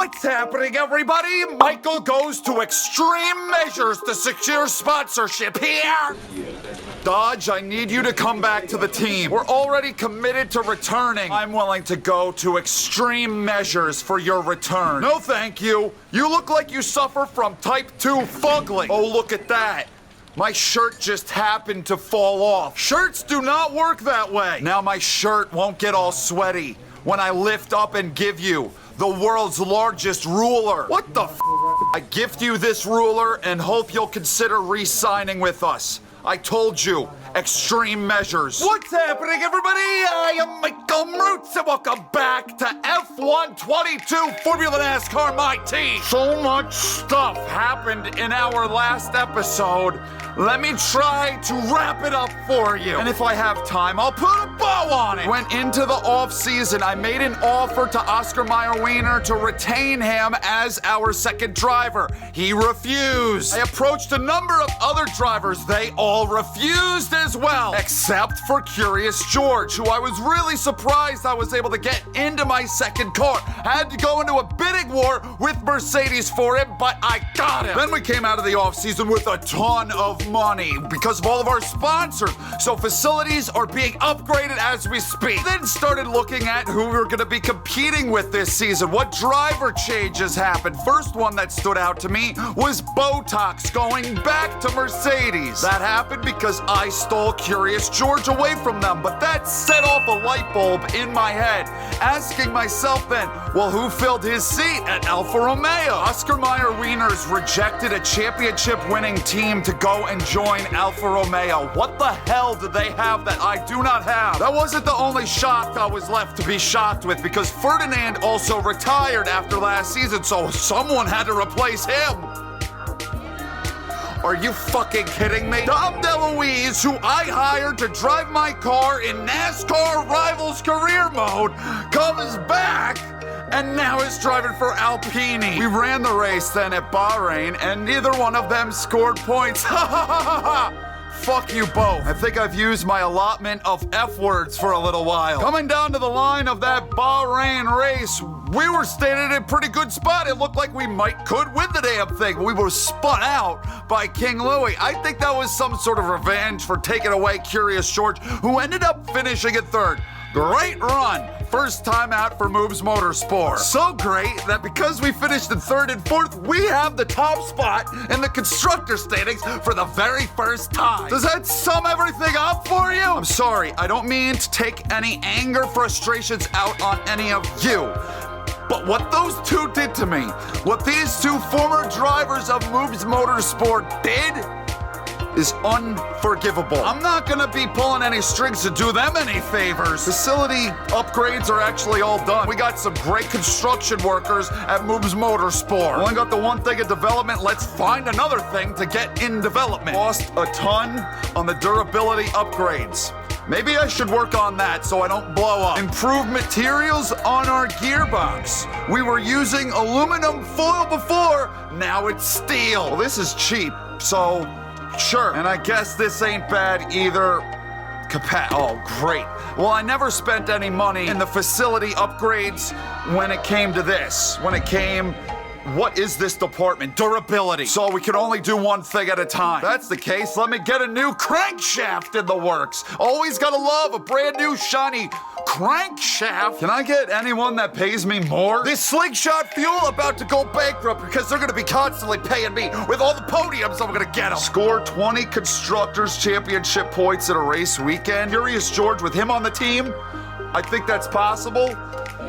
What's happening, everybody? Michael goes to extreme measures to secure sponsorship here. Dodge, I need you to come back to the team. We're already committed to returning. I'm willing to go to extreme measures for your return. No, thank you. You look like you suffer from type 2 fugly. Oh, look at that. My shirt just happened to fall off. Shirts do not work that way. Now my shirt won't get all sweaty when I lift up and give you the world's largest ruler. What the f? I gift you this ruler and hope you'll consider re-signing with us. I told you, extreme measures. What's happening, everybody? I am Michael Mrucz, and welcome back to F1 22 Formula NASCAR, my team. So much stuff happened in our last episode. Let me try to wrap it up for you. And if I have time, I'll put a bow on it. Went into the off-season. I made an offer to Oscar Mayer Wiener to retain him as our second driver. He refused. I approached a number of other drivers. They all refused as well, except for Curious George, who I was really surprised I was able to get into my second car. Had to go into a bidding war with Mercedes for him, but I got him. Then we came out of the off-season with a ton of money because of all of our sponsors. So facilities are being upgraded as we speak. Then started looking at who we were going to be competing with this season. What driver changes happened? First one that stood out to me was Botox going back to Mercedes. That happened because I stole Curious George away from them, but that set off a light bulb in my head, asking myself then, well, who filled his seat at Alfa Romeo? Oscar Mayer Wiener's rejected a championship-winning team to go and join Alfa Romeo. What the hell do they have that I do not have? That wasn't the only shock I was left to be shocked with, because Ferdinand also retired after last season, so someone had to replace him. Are you fucking kidding me? Dom DeLuise, who I hired to drive my car in NASCAR Rivals career mode, comes back and now is driving for Alpine. We ran the race then at Bahrain, and neither one of them scored points. Ha ha ha ha ha! Fuck you both. I think I've used my allotment of F-words for a little while. Coming down to the line of that Bahrain race, we were staying in a pretty good spot. It looked like we could win the damn thing. We were spun out by King Louis. I think that was some sort of revenge for taking away Curious George, who ended up finishing at third. Great run. First time out for Mroots Motorsport. So great that because we finished in third and fourth, we have the top spot in the Constructor standings for the very first time. Does that sum everything up for you? I'm sorry, I don't mean to take any anger, frustrations out on any of you. But what those two did to me, what these two former drivers of Mroots Motorsport did, is unforgivable. I'm not gonna be pulling any strings to do them any favors. Facility upgrades are actually all done. We got some great construction workers at Mroots Motorsport. Only got the one thing in development, let's find another thing to get in development. Lost a ton on the durability upgrades. Maybe I should work on that so I don't blow up. Improve materials on our gearbox. We were using aluminum foil before, now it's steel. Well, this is cheap, so sure. And I guess this ain't bad either. Oh, great. Well, I never spent any money in the facility upgrades when it came to this. What is this department? Durability. So we can only do one thing at a time. That's the case, let me get a new crankshaft in the works. Always gotta love a brand new shiny crankshaft. Can I get anyone that pays me more? This Slingshot Fuel about to go bankrupt because they're gonna be constantly paying me with all the podiums I'm gonna get them. Score 20 Constructors Championship points in a race weekend. Curious George with him on the team? I think that's possible.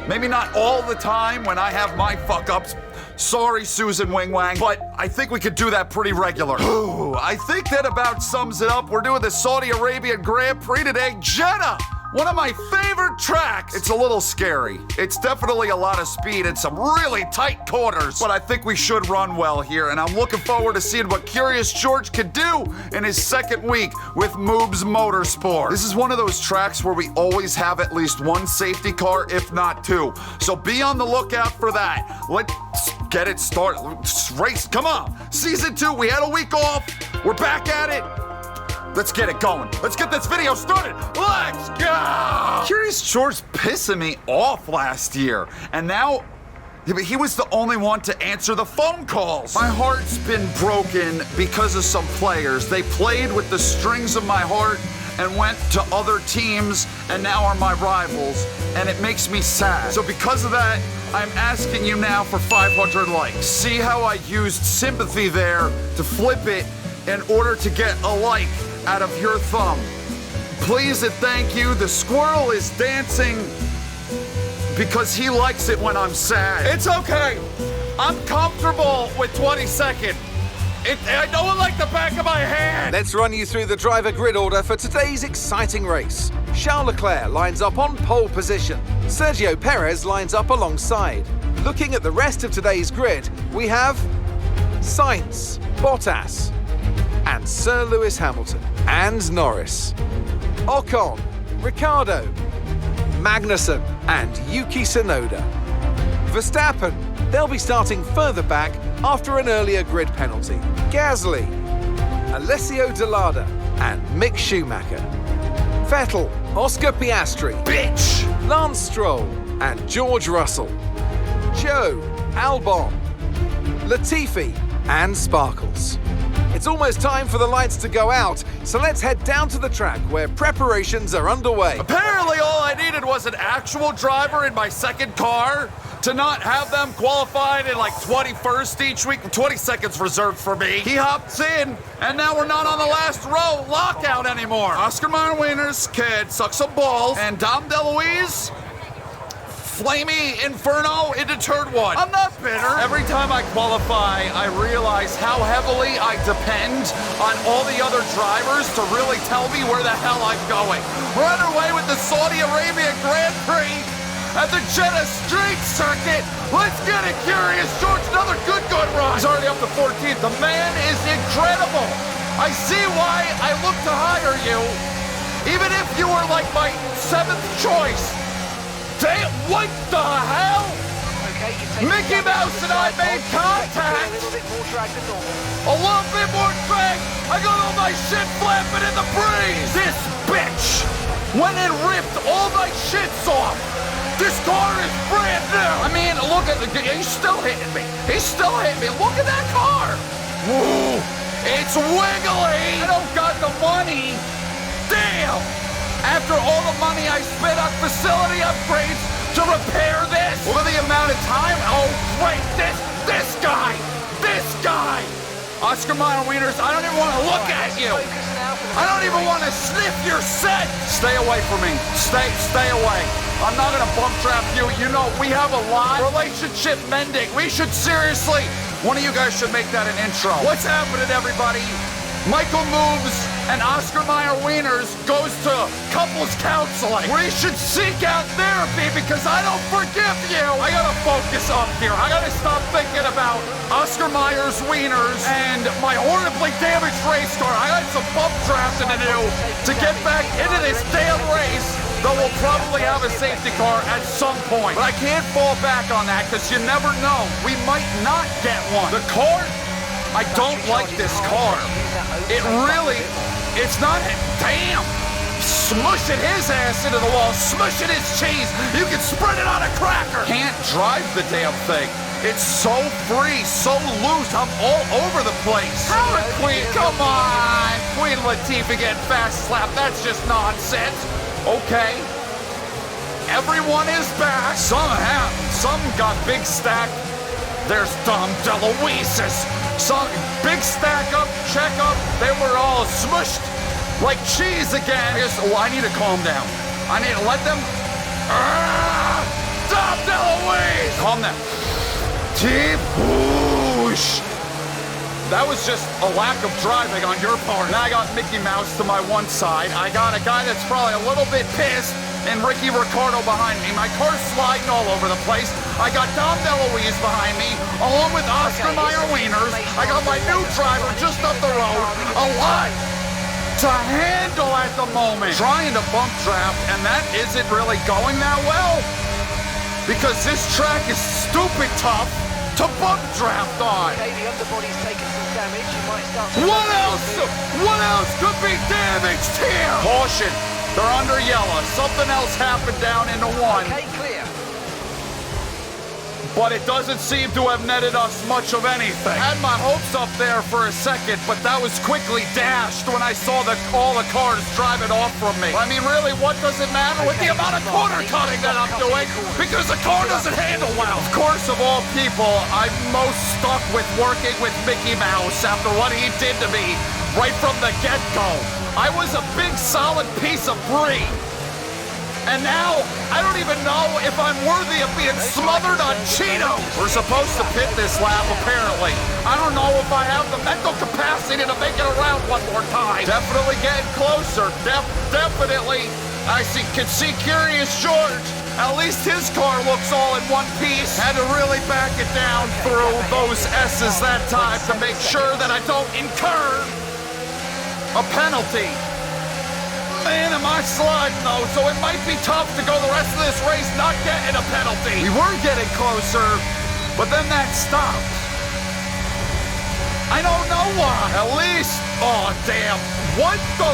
Maybe not all the time when I have my fuck-ups. Sorry, Susan Wing Wang, but I think we could do that pretty regular. I think that about sums it up. We're doing the Saudi Arabian Grand Prix today. Jeddah, one of my favorite tracks. It's a little scary. It's definitely a lot of speed and some really tight corners, but I think we should run well here, and I'm looking forward to seeing what Curious George can do in his second week with Mroots Motorsport. This is one of those tracks where we always have at least one safety car, if not two. So be on the lookout for that. Let's get it started. Race, come on. Season 2, we had a week off. We're back at it. Let's get it going. Let's get this video started. Let's go! Curious George pissing me off last year, and now Yeah, but he was the only one to answer the phone calls. My heart's been broken because of some players. They played with the strings of my heart and went to other teams and now are my rivals, and it makes me sad. So because of that, I'm asking you now for 500 likes. See how I used sympathy there to flip it in order to get a like out of your thumb. Please and thank you. The squirrel is dancing because he likes it when I'm sad. It's okay. I'm comfortable with 22nd. I know it like the back of my hand. Let's run you through the driver grid order for today's exciting race. Charles Leclerc lines up on pole position. Sergio Perez lines up alongside. Looking at the rest of today's grid, we have Sainz, Bottas, and Sir Lewis Hamilton, and Norris, Ocon, Ricciardo, Magnussen, and Yuki Tsunoda. Verstappen, they'll be starting further back after an earlier grid penalty. Gasly, Alessio Delada, and Mick Schumacher. Vettel, Oscar Piastri, Bitch! Lance Stroll, and George Russell. Joe, Albon, Latifi, and Sparkles. It's almost time for the lights to go out, so let's head down to the track where preparations are underway. Apparently all I needed was an actual driver in my second car to not have them qualified in like 21st each week. 22nd's reserved for me. He hops in, and now we're not on the last row lockout anymore. Oscar Mayer Wieners can suck some balls, and Dom DeLuise, Flamey Inferno into turn one. I'm not bitter. Every time I qualify, I realize how heavily I depend on all the other drivers to really tell me where the hell I'm going. We're underway with the Saudi Arabia Grand Prix at the Jeddah Street Circuit. Let's get it curious. George, another good run. He's already up to 14th. The man is incredible. I see why I look to hire you, even if you were like my 7th choice. Damn, what the hell? Okay, Mickey Mouse and I made contact. A little bit more drag than normal. A little bit more drag. I got all my shit flapping in the breeze. This bitch went and ripped all my shits off. This car is brand new. I mean, look at he's still hitting me. He's still hitting me. Look at that car. Woo, it's wiggly. I don't got the money. Damn. After all the money I spent on facility upgrades to repair this. Look at the amount of time. Oh, wait, this guy. Oscar Mayer Wieners, I don't even want to look at you. I don't even want to sniff your scent. Stay away from me. Stay away. I'm not going to bump trap you. You know, we have a lot. Relationship mending. We should seriously, one of you guys should make that an intro. What's happening, everybody? Michael Mrucz and Oscar Mayer Wieners goes to couples counseling. We should seek out therapy because I don't forgive you. I gotta focus up here. I gotta stop thinking about Oscar Mayer Wieners and my horribly damaged race car. I got some bump drafting to do to get back into this damn race, though we'll probably have a safety car at some point. But I can't fall back on that because you never know. We might not get one. The car, I don't like this car. It's not, damn. Smushing his ass into the wall, smushing his cheese. You can spread it on a cracker. Can't drive the damn thing. It's so free, so loose. I'm all over the place. How did Queen, come on. Queen Latifah getting fast slapped. That's just nonsense. Okay. Everyone is back. Some got big stack. There's Dom DeLuise's. Some big stack up, check up. They were all smushed like cheese again. I need to calm down. I need to let them. Dom DeLuise! Calm down. T-boosh. That was just a lack of driving on your part. Now I got Mickey Mouse to my one side. I got a guy that's probably a little bit pissed, and Ricky Ricardo behind me. My car's sliding all over the place. I got Dom DeLuise behind me, along with Oscar Mayer Wieners. I got my new driver just up the road. A lot to handle at the moment. Trying to bump draft, and that isn't really going that well, because this track is stupid tough to bump draft on. Okay, the underbody's taken some damage. You might start. What else could be damaged here? Caution. They're under yellow. Something else happened down into one. Okay, clear. but it doesn't seem to have netted us much of anything. I had my hopes up there for a second, but that was quickly dashed when I saw all the cars driving off from me. I mean, really, what does it matter with the amount of corner cutting that I'm doing? Because the car doesn't handle well. Of course, of all people, I'm most stuck with working with Mickey Mouse after what he did to me right from the get-go. I was a big, solid piece of brie. And now, I don't even know if I'm worthy of being smothered on Cheetos. We're supposed to pit this lap, apparently. I don't know if I have the mental capacity to make it around one more time. Definitely getting closer. Definitely. Can see Curious George. At least his car looks all in one piece. Had to really back it down through those S's that time to make sure that I don't incur a penalty. Man, am I sliding though, so it might be tough to go the rest of this race not getting a penalty. We were getting closer, but then that stopped. I don't know why. At least, oh damn, what the?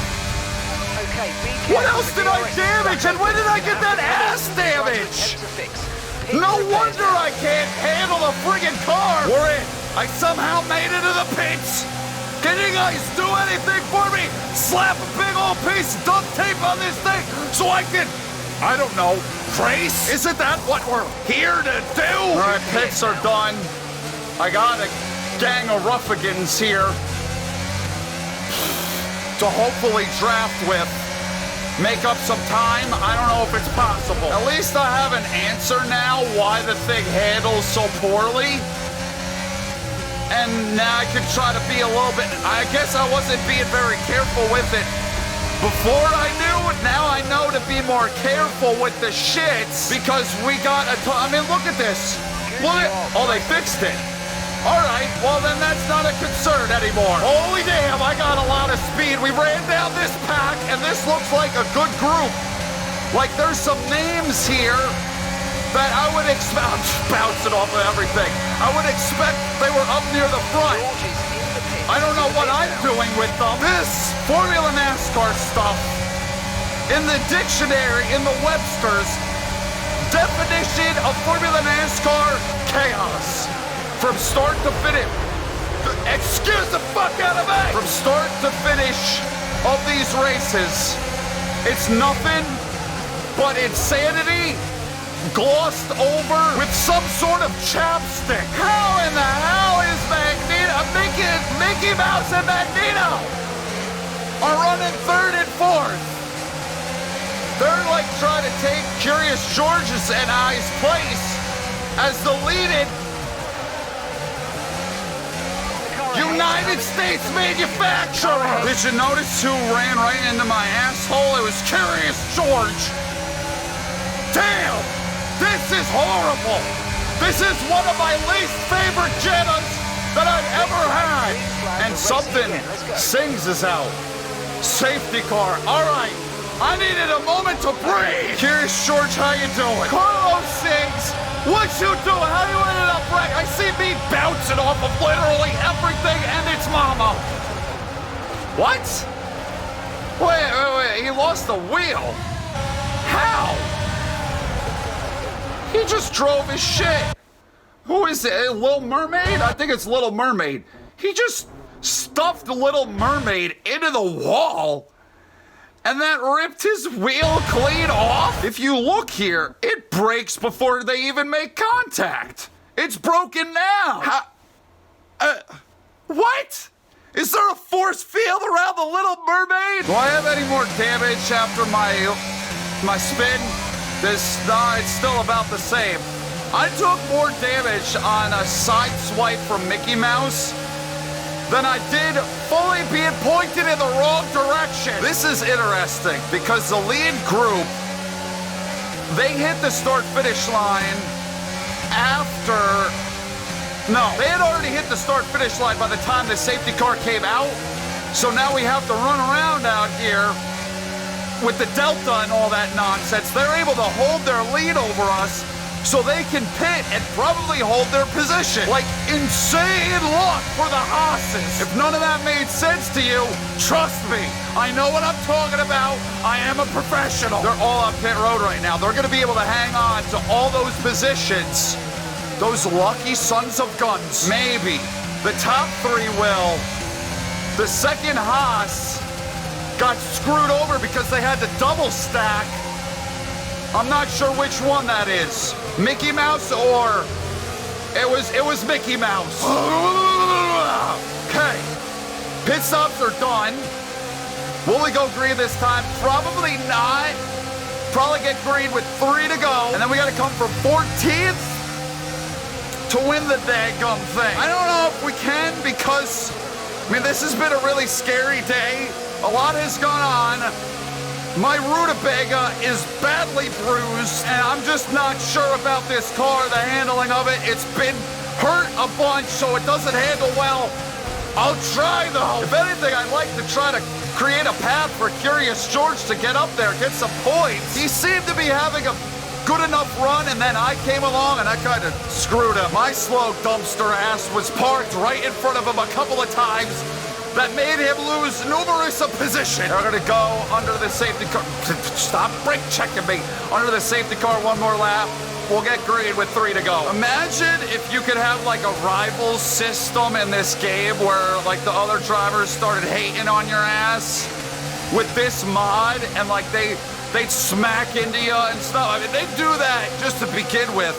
Okay, what else did I damage, and when did I get that ass damage? No wonder I can't handle the friggin' car. We're in. I somehow made it to the pits. Can you guys do anything for me? Slap a big old piece of duct tape on this thing so I can, I don't know, trace? Isn't that what we're here to do? All right, pits are done. I got a gang of ruffians here to hopefully draft with. Make up some time. I don't know if it's possible. At least I have an answer now why the thing handles so poorly. And now I can try to be a little bit, I guess I wasn't being very careful with it before I knew. Now I know to be more careful with the shits because we got I mean, look at this. Oh, they fixed it. All right, well then that's not a concern anymore. Holy damn, I got a lot of speed. We ran down this pack and this looks like a good group. Like there's some names here that I would expect, I'm just bouncing off of everything. I would expect they were up near the front. I don't know what I'm doing with them. This Formula NASCAR stuff, in the dictionary, in the Webster's, definition of Formula NASCAR, chaos. From start to finish. Excuse the fuck out of me! From start to finish of these races, it's nothing but insanity glossed over with some sort of chapstick. How in the hell is Magneto, Mickey Mouse and Magneto are running third and fourth? They're like trying to take Curious George's and I's place as the leading United States manufacturer. Did you notice who ran right into my asshole? It was Curious George. Damn! This is horrible! This is one of my least favorite Jeddahs that I've ever had! And something sings us out. Safety car. Alright, I needed a moment to breathe. Curious George, how you doing? Carlos sings. What you doing? How you ended up right? I see me bouncing off of literally everything and its mama. What? Wait, he lost the wheel. How? He just drove his shit. Who is it? Little Mermaid? I think it's Little Mermaid. He just stuffed the Little Mermaid into the wall and that ripped his wheel clean off. If you look here, it breaks before they even make contact. It's broken now. What? Is there a force field around the Little Mermaid? Do I have any more damage after my spin? It's still about the same. I took more damage on a side swipe from Mickey Mouse than I did fully being pointed in the wrong direction. This is interesting because the lead group, they hit the start-finish line after... No, they had already hit the start-finish line by the time the safety car came out. So now we have to run around out here with the Delta and all that nonsense. They're able to hold their lead over us so they can pit and probably hold their position. Like insane luck for the Haas's. If none of that made sense to you, trust me, I know what I'm talking about. I am a professional. They're all on pit road right now. They're gonna be able to hang on to all those positions Those lucky sons of guns. Maybe. The top three will. The second Haas got screwed over because they had to double stack. I'm not sure which one that is. Mickey Mouse or it was Mickey Mouse. Okay. Pit stops are done. Will we go green this time? Probably not. Probably get green with 3 to go. And then we got to come from 14th to win the daggum thing. I don't know if we can because, I mean, this has been a really scary day. A lot has gone on. My rutabaga is badly bruised, and I'm just not sure about this car, the handling of it. It's been hurt a bunch, so it doesn't handle well. I'll try, though. If anything, I'd like to try to create a path for Curious George to get up there, get some points. He seemed to be having a good enough run, and then I came along, and I kind of screwed him. My slow dumpster ass was parked right in front of him a couple of times. That made him lose numerous a position. They're gonna go under the safety car. Stop brake checking me. Under the safety car, one more lap. We'll get green with 3 to go. Imagine if you could have like a rivals system in this game where like the other drivers started hating on your ass with this mod and like they'd smack into you and stuff. I mean, they'd do that just to begin with.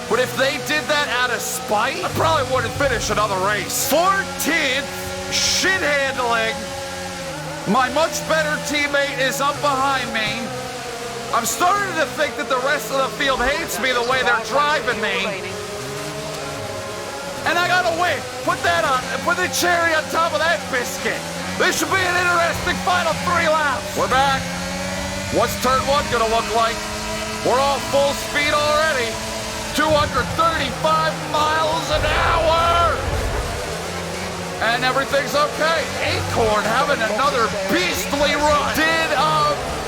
But if they did that out of spite, I probably wouldn't finish another race. 14th. Shit handling. My much better teammate is up behind me. I'm starting to think that the rest of the field hates me the way they're driving me. And I gotta win. Put that on. Put the cherry on top of that biscuit. This should be an interesting final 3 laps. We're back. What's turn 1 gonna look like? We're all full speed already. 235 miles an hour. And everything's okay. Acorn having another beastly run. Did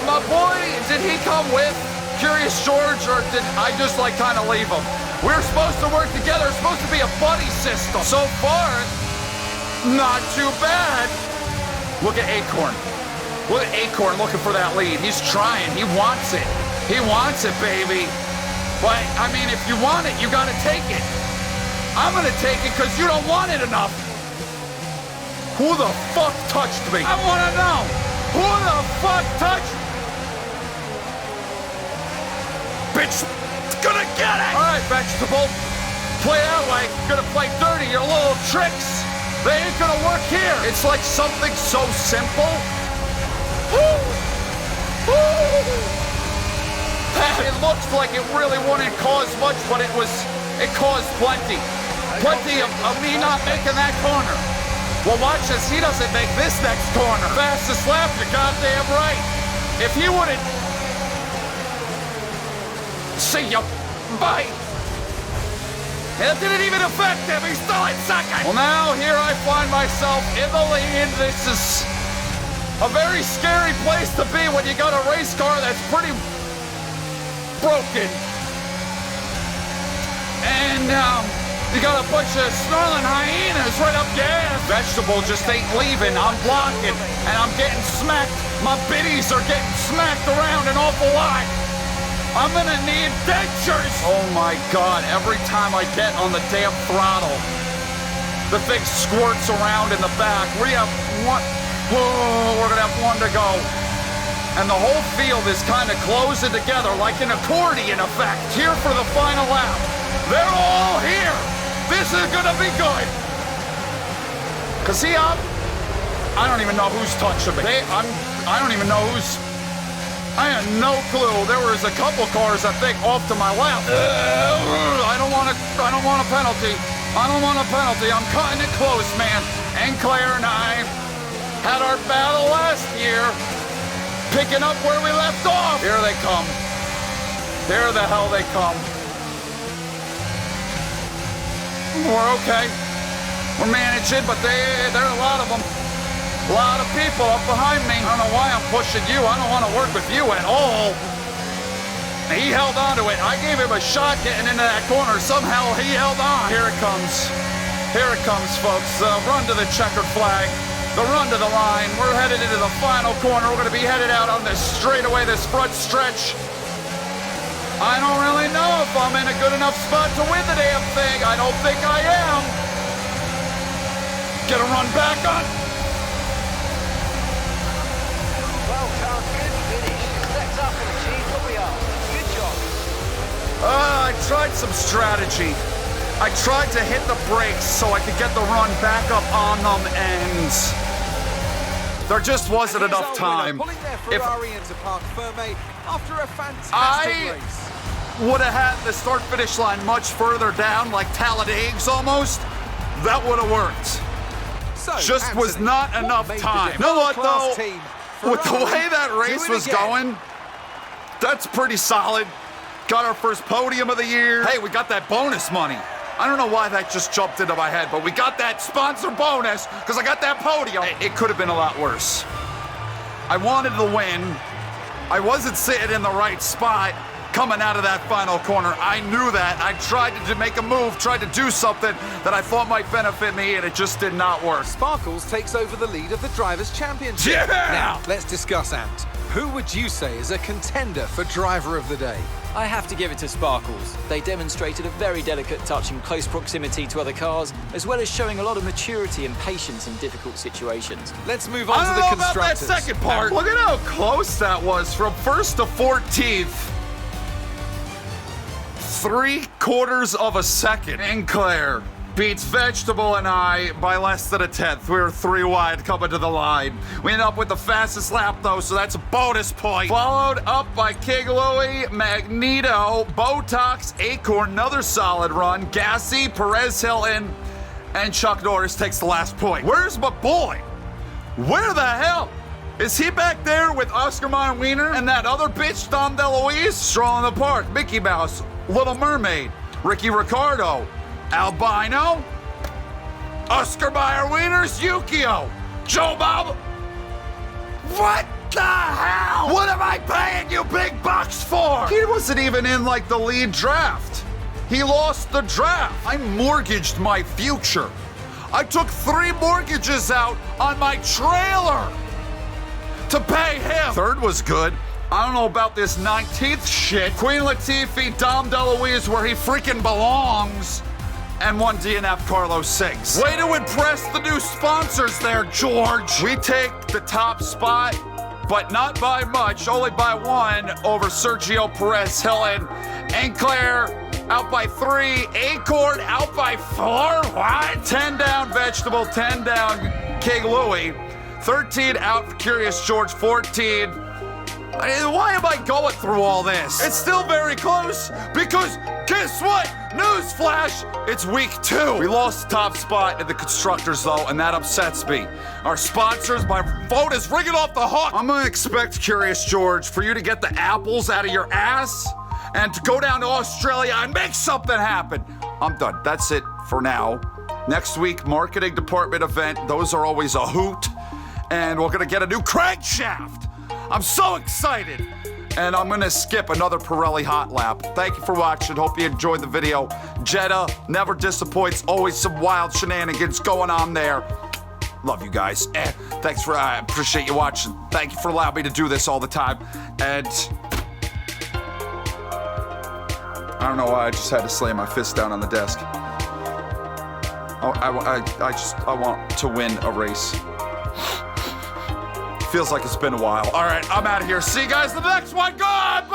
my boy, did he come with Curious George, or did I just like kind of leave him? We're supposed to work together. It's supposed to be a buddy system. So far, not too bad. Look at Acorn. Look at Acorn looking for that lead. He's trying. He wants it. He wants it, baby. But, I mean, if you want it, you got to take it. I'm going to take it because you don't want it enough. Who the fuck touched me? I want to know. Who the fuck touched me? Bitch, gonna get it. All right, vegetable. Play that way. Gonna play dirty. Your little tricks. They ain't gonna work here. It's like something so simple. Woo! Woo! It looks like it really wouldn't cause much, but it caused plenty. Plenty of me not making that corner. Well, watch as he doesn't make this next corner. Fastest lap, you're goddamn right. If he wouldn't... See ya. Bye. It didn't even affect him. He's still in second. Well, now here I find myself in the lead. This is a very scary place to be when you got a race car that's pretty broken. And, you got a bunch of snarling hyenas right up your ass. Vegetable just ain't leaving. I'm blocking, and I'm getting smacked. My biddies are getting smacked around an awful lot. I'm gonna need dentures. Oh my God, every time I get on the damn throttle, the thing squirts around in the back. We have one, we're gonna have 1 to go. And the whole field is kind of closing together like an accordion effect. Here for the final lap. They're all here. This is gonna be good. Cause see, I don't even know who's touching me. I don't even know who's. I have no clue. There was a couple cars, I think, off to my left. I don't want a penalty. I don't want a penalty. I'm cutting it close, man. And Claire and I had our battle last year, picking up where we left off. Here they come. Here the hell they come. We're okay. We're managing, but there are a lot of them. A lot of people up behind me. I don't know why I'm pushing you. I don't want to work with you at all. He held on to it. I gave him a shot getting into that corner. Somehow he held on. Here it comes. Here it comes, folks. The run to the checkered flag. The run to the line. We're headed into the final corner. We're going to be headed out on this straightaway, this front stretch. I don't really know if I'm in a good enough spot to win the damn thing. I don't think I am. Get a run back on. Well done, good finish. Set up and achieved what we are. Good job. I tried some strategy. I tried to hit the brakes so I could get the run back up on them, and there just wasn't And here's enough our winner, time. pulling their If Ferrari into Parc Fermé after a fantastic I race. would have had the start-finish line much further down, like Talladegs almost, that would have worked. So, Just was Anthony, not what enough made the time. difference? You know what, World-class though? team, With the Ferrari, way that race do it was again. going, that's pretty solid. Got our first podium of the year. Hey, we got that bonus money. I don't know why that just jumped into my head, but we got that sponsor bonus because I got that podium. It could have been a lot worse. I wanted to win. I wasn't sitting in the right spot coming out of that final corner. I knew that. I tried to make a move, tried to do something that I thought might benefit me, and it just did not work. Sparkles takes over the lead of the Drivers' Championship. Yeah! Now, let's discuss, Ant. Who would you say is a contender for Driver of the Day? I have to give it to Sparkles. They demonstrated a very delicate touch in close proximity to other cars, as well as showing a lot of maturity and patience in difficult situations. Let's move on I to don't the know about that constructors. second part. Look at how close that was from 1st to 14th. 3/4 of a second. Enclair beats Vegetable and I by less than a tenth. We were 3 wide coming to the line. We ended up with the fastest lap though, so that's a bonus point. Followed up by King Louie, Magneto, Botox, Acorn, another solid run. Gassy, Perez Hilton, and Chuck Norris takes the last point. Where's my boy? Where the hell? Is he back there with Oscar Mayer Wiener and that other bitch, Dom DeLuise? Strolling the park, Mickey Mouse, Little Mermaid, Ricky Ricardo, Albino, Oscar Mayer Wieners, Yukio, Joe Bob. What the hell? What am I paying you big bucks for? He wasn't even in like the lead draft. He lost the draft. I mortgaged my future. I took 3 mortgages out on my trailer to pay him. Third was good. I don't know about this 19th shit. Queen Latifah, Dom DeLuise, where he freaking belongs, and 1 DNF Carlos 6. Way to impress the new sponsors there, George. We take the top spot, but not by much, only by 1 over Sergio Perez Hilton. Enclair out by 3. Acorn out by 4. What? 10 down Vegetable, 10 down King Louie. 13 out for Curious George, 14. Why am I going through all this? It's still very close because guess what? Newsflash, it's week 2. We lost the top spot in the Constructors though, and that upsets me. Our sponsors, my phone is ringing off the hook. I'm gonna expect, Curious George, for you to get the apples out of your ass and to go down to Australia and make something happen. I'm done. That's it for now. Next week, marketing department event. Those are always a hoot. And we're gonna get a new crankshaft. I'm so excited. And I'm gonna skip another Pirelli hot lap. Thank you for watching. Hope you enjoyed the video. Jeddah never disappoints. Always some wild shenanigans going on there. Love you guys. Thanks for, I appreciate you watching. Thank you for allowing me to do this all the time. And I don't know why I just had to slam my fist down on the desk. I want to win a race. Feels like it's been a while. All right, I'm out of here. See you guys in the next one. Goodbye!